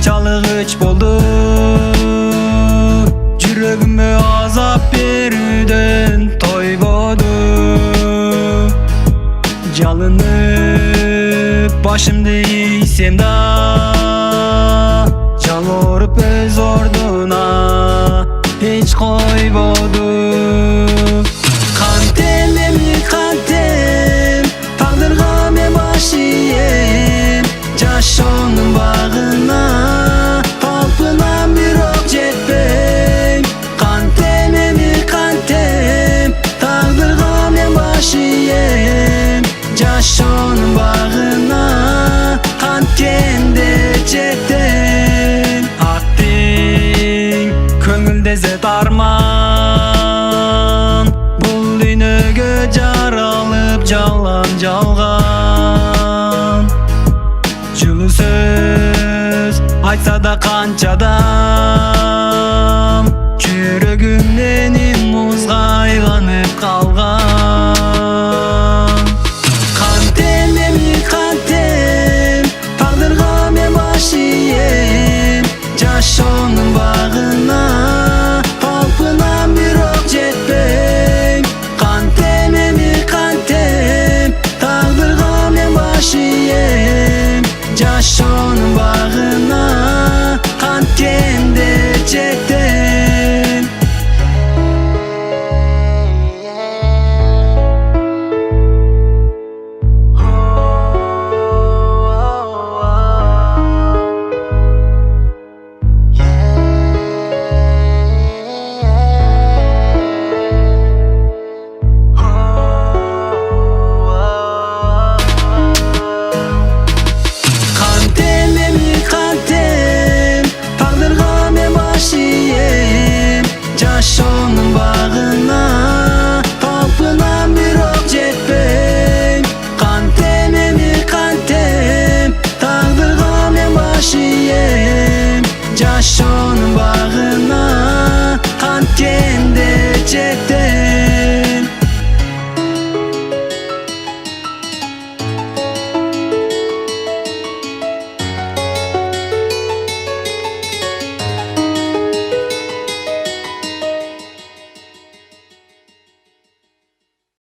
çalıgıç boldu. Жүрөгүмө азап берүүдөн тойбоду. Жалынып башымды ийсем да, жалоруп өз ордуна эч койбоду. Кантем эми кантем, тагдырга мен баш ийем. Жашоонун багына талпынам, бирок жетпейм. Кантем эми кантем, тагдырга мен баш ийем. Жашоонун багына канткенде жетем. Аттың көңүлдө зет арман, бул дүйнөгө жаралып жалган жалган. Жылуу сөз айтса да канча адам, жүрөгүм менин музга айланып калган. Кантем эми кантем, тагдырга мен баш ийем. Жашоонун багына талпынам, бирок жетпейм. Кантем эми кантем, тагдырга мен баш ийем. Жашоонун багына канткенде жетем. Show